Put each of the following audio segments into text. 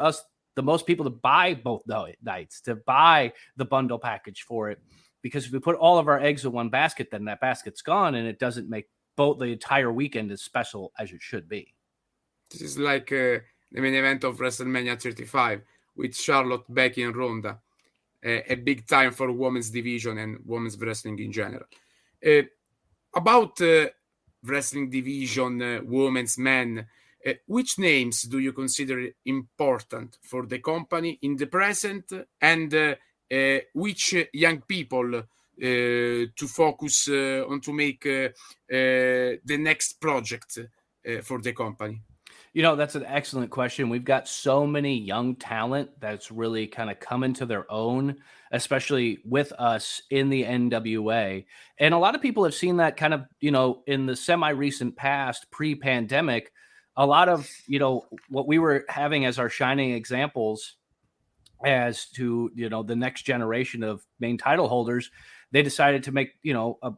us the most people to buy both nights, to buy the bundle package for it. Because if we put all of our eggs in one basket, then that basket's gone, and it doesn't make both the entire weekend as special as it should be. This is like the main event of WrestleMania 35 with Charlotte, Becky, and Ronda. A big time for women's division and women's wrestling in general. About wrestling division, women's, men, which names do you consider important for the company in the present, and which young people to focus on to make the next project for the company? That's an excellent question. We've got so many young talent that's really kind of come into their own, especially with us in the NWA. And a lot of people have seen that kind of, in the semi-recent past, pre-pandemic, a lot of, what we were having as our shining examples as to, the next generation of main title holders, they decided to make,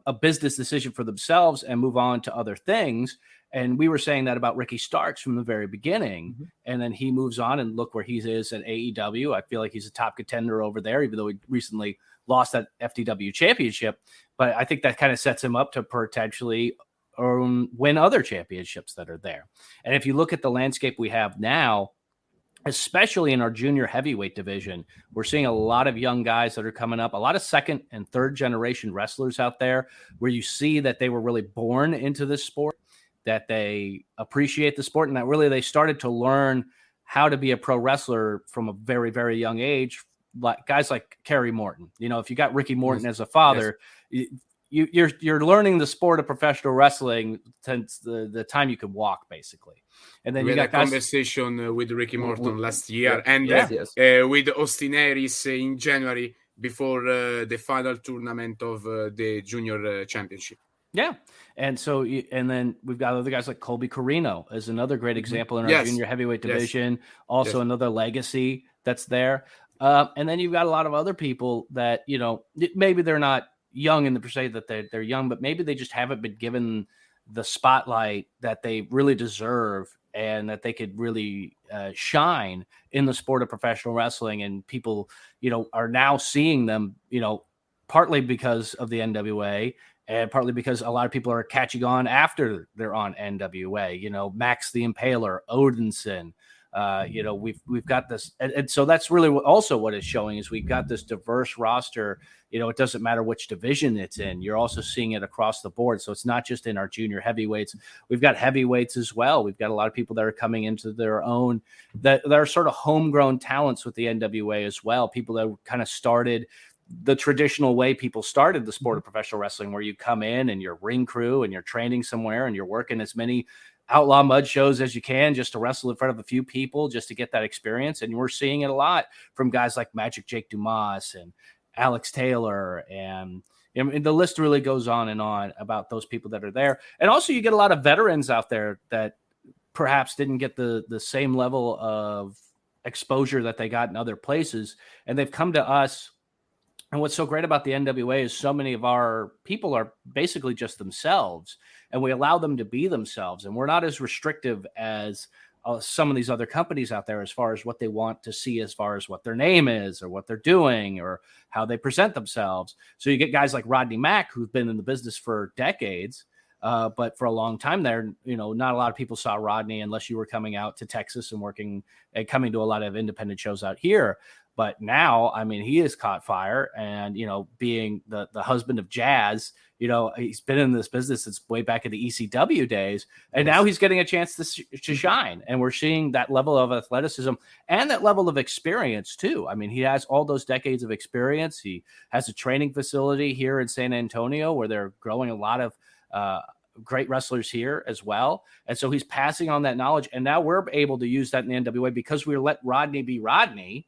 a business decision for themselves and move on to other things. And we were saying that about Ricky Starks from the very beginning. Mm-hmm. And then he moves on, and look where he is at AEW. I feel like he's a top contender over there, even though he recently lost that FTW championship. But I think that kind of sets him up to potentially win other championships that are there. And if you look at the landscape we have now, especially in our junior heavyweight division, we're seeing a lot of young guys that are coming up, a lot of second and third generation wrestlers out there where you see that they were really born into this sport, that they appreciate the sport, and that really they started to learn how to be a pro wrestler from a very, very young age. Like guys like Kerry Morton, if you got Ricky Morton as a father, you're learning the sport of professional wrestling since the time you could walk, basically. And then we you had got a conversation with Ricky Morton last year, and with Austin Aries in January before the final tournament of the junior championship. Yeah. And so, and then we've got other guys like Colby Carino as another great example in our junior heavyweight division. Also another legacy that's there. And then you've got a lot of other people that, maybe they're not young in the per se that they're young, but maybe they just haven't been given the spotlight that they really deserve and that they could really shine in the sport of professional wrestling. And people, are now seeing them, partly because of the NWA, and partly because a lot of people are catching on after they're on NWA, Max the Impaler, Odinson, we've got this. And so that's really also what it's showing is we've got this diverse roster. It doesn't matter which division it's in. You're also seeing it across the board. So it's not just in our junior heavyweights. We've got heavyweights as well. We've got a lot of people that are coming into their own, that are sort of homegrown talents with the NWA as well. People that kind of started the traditional way people started the sport of professional wrestling, where you come in and you're ring crew and you're training somewhere and you're working as many outlaw mud shows as you can just to wrestle in front of a few people just to get that experience. And we're seeing it a lot from guys like Magic Jake Dumas and Alex Taylor, and the list really goes on and on about those people that are there. And also you get a lot of veterans out there that perhaps didn't get the same level of exposure that they got in other places, and they've come to us. And what's so great about the NWA is so many of our people are basically just themselves, and we allow them to be themselves. And we're not as restrictive as some of these other companies out there as far as what they want to see, as far as what their name is or what they're doing or how they present themselves. So you get guys like Rodney Mack, who've been in the business for decades, but for a long time there, not a lot of people saw Rodney unless you were coming out to Texas and working and coming to a lot of independent shows out here. But now, I mean, he has caught fire, and, being the husband of Jazz, he's been in this business since way back in the ECW days. And now he's getting a chance to shine. And we're seeing that level of athleticism and that level of experience too. I mean, he has all those decades of experience. He has a training facility here in San Antonio where they're growing a lot of great wrestlers here as well. And so he's passing on that knowledge. And now we're able to use that in the NWA because we let Rodney be Rodney.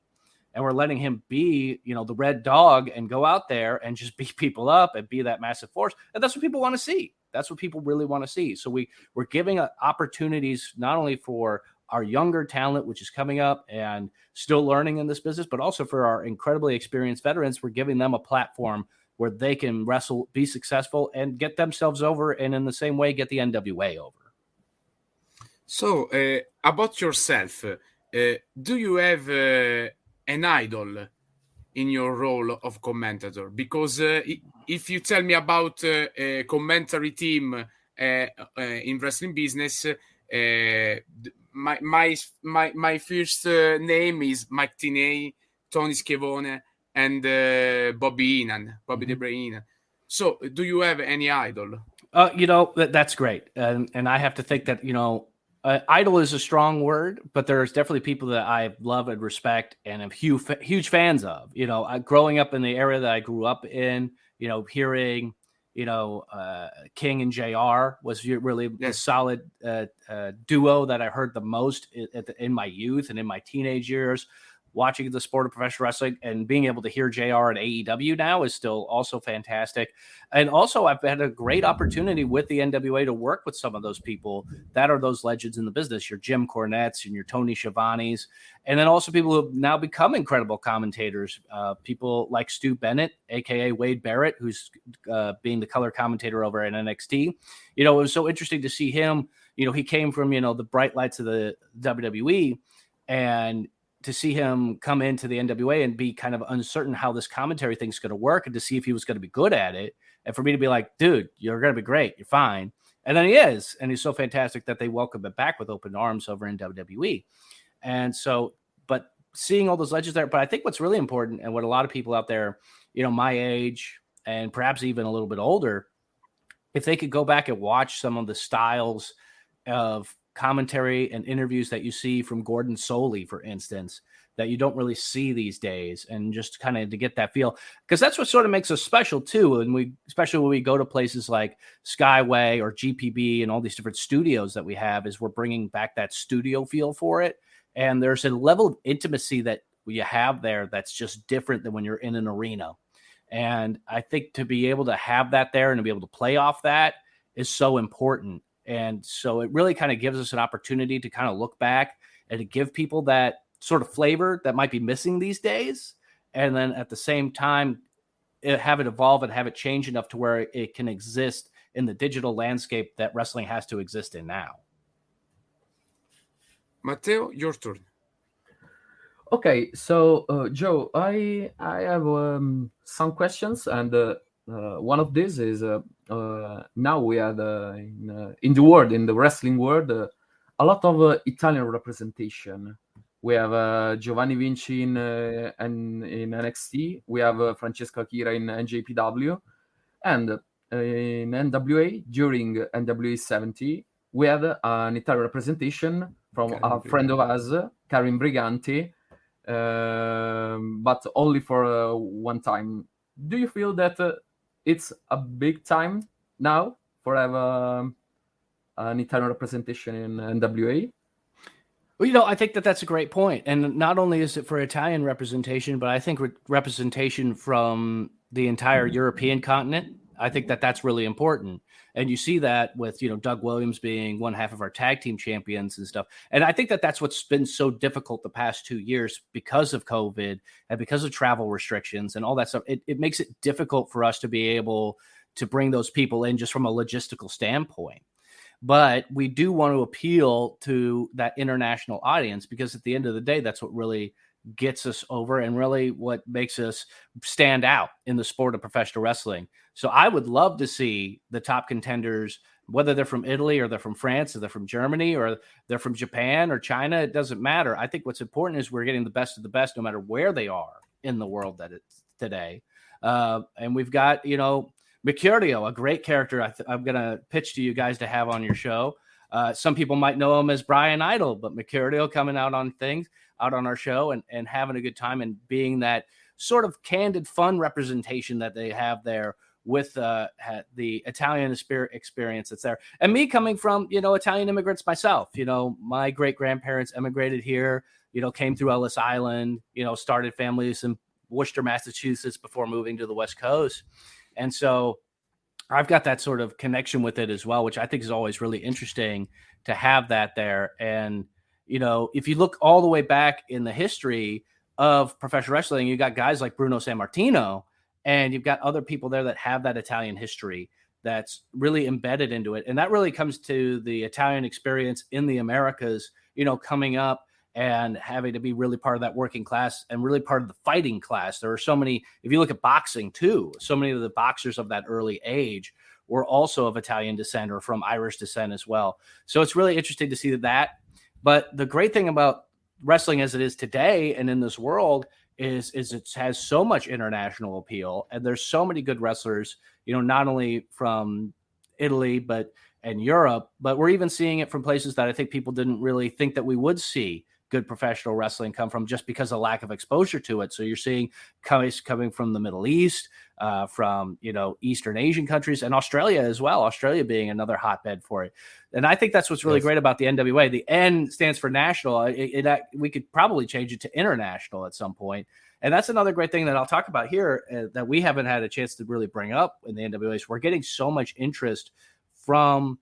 And we're letting him be, the red dog and go out there and just beat people up and be that massive force. And that's what people want to see. That's what people really want to see. So we're giving opportunities not only for our younger talent, which is coming up and still learning in this business, but also for our incredibly experienced veterans. We're giving them a platform where they can wrestle, be successful, and get themselves over, and in the same way, get the NWA over. So about yourself, do you have an idol in your role of commentator? Because if you tell me about a commentary team in wrestling business, my first name is Mike Tinay, Tony Schiavone, and Bobby the Brain Heenan. So, do you have any idol? That's great, and I have to think that idol is a strong word, but there's definitely people that I love and respect and am huge fans of. Growing up in the area that I grew up in, hearing, King and JR was really the solid duo that I heard the most in my youth and in my teenage years. Watching the sport of professional wrestling and being able to hear JR at AEW now is still also fantastic. And also I've had a great opportunity with the NWA to work with some of those people that are those legends in the business, your Jim Cornettes and your Tony Schiavone's, and then also people who have now become incredible commentators, people like Stu Bennett, aka Wade Barrett, who's being the color commentator over at NXT. It was so interesting to see him. He came from, the bright lights of the WWE, and to see him come into the NWA and be kind of uncertain how this commentary thing's going to work and to see if he was going to be good at it. And for me to be like, dude, you're going to be great. You're fine. And then he is. And he's so fantastic that they welcome him back with open arms over in WWE. And so, but seeing all those legends there, but I think what's really important and what a lot of people out there, my age and perhaps even a little bit older, if they could go back and watch some of the styles of commentary and interviews that you see from Gordon Soley, for instance, that you don't really see these days, and just kind of to get that feel, because that's what sort of makes us special too. And especially when we go to places like Skyway or GPB and all these different studios that we have, is we're bringing back that studio feel for it. And there's a level of intimacy that you have there that's just different than when you're in an arena. And I think to be able to have that there and to be able to play off that is so important. And so it really kind of gives us an opportunity to kind of look back and to give people that sort of flavor that might be missing these days. And then at the same time, have it evolve and have it change enough to where it can exist in the digital landscape that wrestling has to exist in now. Matteo, your turn. Okay, so Joe, I have some questions, and one of these is now we have in the wrestling world, a lot of Italian representation. We have Giovanni Vinci in NXT. We have Francesco Akira in NJPW, and in NWA during NWA 70, we had an Italian representation from a friend of us, Karim Briganti, but only for one time. Do you feel that it's a big time now for have an Italian representation in NWA? Well, I think that's a great point. And not only is it for Italian representation, but I think representation from the entire European continent. I think that's really important. And you see that with, Doug Williams being one half of our tag team champions and stuff. And I think that's what's been so difficult the past 2 years because of COVID and because of travel restrictions and all that stuff. It makes it difficult for us to be able to bring those people in just from a logistical standpoint. But we do want to appeal to that international audience, because at the end of the day, that's what really gets us over and really what makes us stand out in the sport of professional wrestling. So I would love to see the top contenders, whether they're from Italy or they're from France or they're from Germany or they're from Japan or China, it doesn't matter. I think what's important is we're getting the best of the best, no matter where they are in the world that it's today. And we've got, Mercurio, a great character I'm going to pitch to you guys to have on your show. Some people might know him as Brian Idol, but Mercurio coming out on our show and having a good time and being that sort of candid, fun representation that they have there with the Italian experience that's there. And me coming from, Italian immigrants myself, my great-grandparents emigrated here, came through Ellis Island, started families in Worcester, Massachusetts before moving to the West Coast. And so I've got that sort of connection with it as well, which I think is always really interesting to have that there. And, if you look all the way back in the history of professional wrestling, you got guys like Bruno Sammartino, and you've got other people there that have that Italian history that's really embedded into it. And that really comes to the Italian experience in the Americas, coming up and having to be really part of that working class and really part of the fighting class. There are so many, if you look at boxing too, so many of the boxers of that early age were also of Italian descent or from Irish descent as well. So it's really interesting to see that. But the great thing about wrestling as it is today and in this world is it has so much international appeal, and there's so many good wrestlers, not only from Italy and Europe, but we're even seeing it from places that I think people didn't really think that we would see good professional wrestling come from, just because of lack of exposure to it. So you're seeing coming from the Middle East, from Eastern Asian countries, and Australia as well. Australia being another hotbed for it. And I think that's what's really great about the NWA. The N stands for national. We could probably change it to international at some point. And that's another great thing that I'll talk about here that we haven't had a chance to really bring up in the NWA. We're getting so much interest from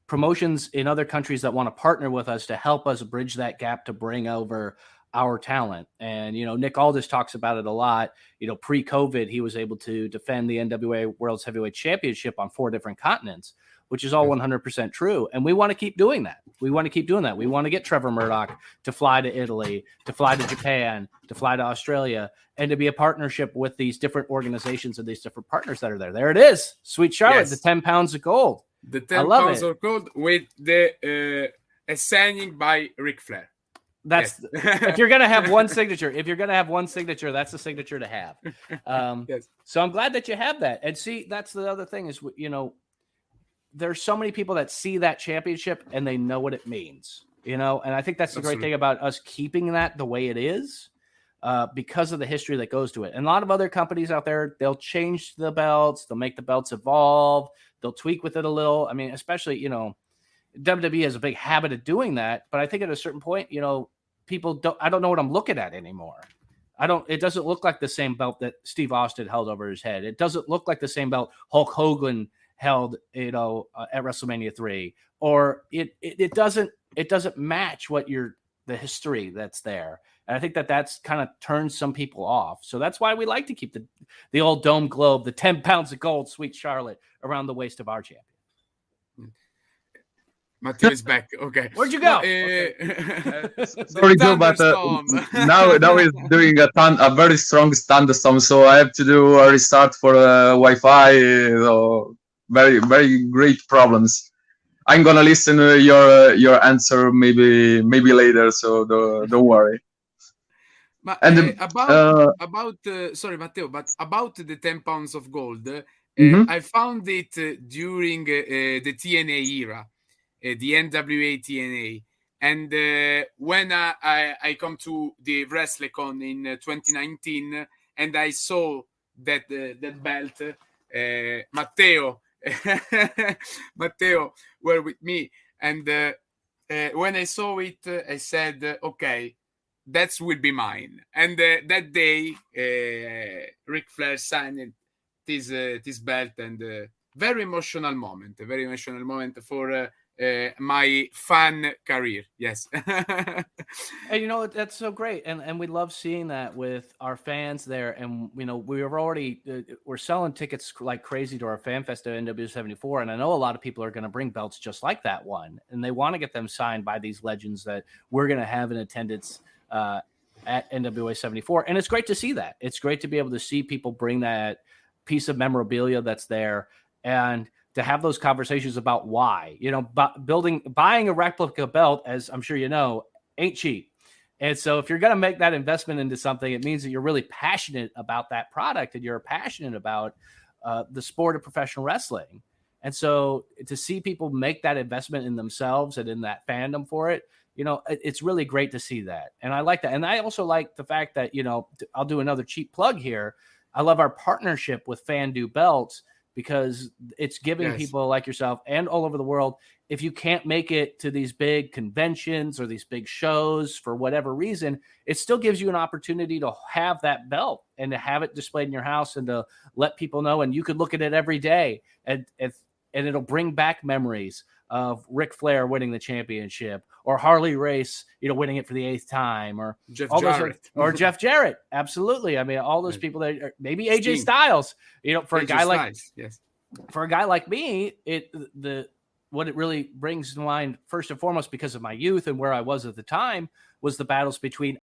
promotions in other countries that want to partner with us to help us bridge that gap to bring over our talent. And, Nick Aldis talks about it a lot. Pre-COVID, he was able to defend the NWA World's Heavyweight Championship on 4 different continents, which is all 100% true. And we want to keep doing that. We want to get Trevor Murdoch to fly to Italy, to fly to Japan, to fly to Australia, and to be a partnership with these different organizations and these different partners that are there. There it is. Sweet Charlotte, the 10 pounds of gold. The 10 pounds of gold with a signing by Ric Flair. That's if you're gonna have one signature. If you're gonna have one signature, that's the signature to have. So I'm glad that you have that. And see, that's the other thing is, there's so many people that see that championship and they know what it means. And I think that's the great thing about us keeping that the way it is, because of the history that goes to it. And a lot of other companies out there, they'll change the belts, they'll make the belts evolve. They'll tweak with it a little. I mean, especially, WWE has a big habit of doing that. But I think at a certain point, people I don't know what I'm looking at anymore. It doesn't look like the same belt that Steve Austin held over his head. It doesn't look like the same belt Hulk Hogan held, at WrestleMania 3. Or it doesn't match the history that's there. And I think that's kind of turned some people off. So that's why we like to keep the old dome globe, the 10 pounds of gold, Sweet Charlotte, around the waist of our champion. Matteo is back. Okay. Where'd you go? Sorry, Joe, but now he's doing a very strong thunderstorm, so I have to do a restart for Wi-Fi. Very, very great problems. I'm gonna listen to your answer maybe later, so don't worry. But sorry, Matteo, but about the 10 pounds of gold, I found it during the TNA era, the NWA TNA. And when I come to the WrestleCon in 2019 and I saw that belt, Matteo were with me. And when I saw it, I said, okay, that will be mine. And that day, Ric Flair signed this belt, and very emotional moment for my fan career. Yes. And that's so great. And we love seeing that with our fans there. And, we're selling tickets like crazy to our fan fest at NW74. And I know a lot of people are going to bring belts just like that one. And they want to get them signed by these legends that we're going to have in attendance at NWA 74. And it's great to see that. It's great to be able to see people bring that piece of memorabilia that's there, and to have those conversations about why, buying a replica belt, as I'm sure ain't cheap. And so if you're going to make that investment into something, it means that you're really passionate about that product, and you're passionate about the sport of professional wrestling. And so to see people make that investment in themselves and in that fandom for it, it's really great to see that. And I like that. And I also like the fact that, I'll do another cheap plug here. I love our partnership with Fandue Belts, because it's giving people like yourself and all over the world, if you can't make it to these big conventions or these big shows for whatever reason, it still gives you an opportunity to have that belt and to have it displayed in your house and to let people know. And you could look at it every day, and it'll bring back memories of Ric Flair winning the championship, or Harley Race, winning it for the 8th time, or Jeff Jarrett. Or Jeff Jarrett. Absolutely. I mean, all those people that are, maybe AJ Styles, for a guy like me, the what it really brings to mind, first and foremost, because of my youth and where I was at the time, was the battles between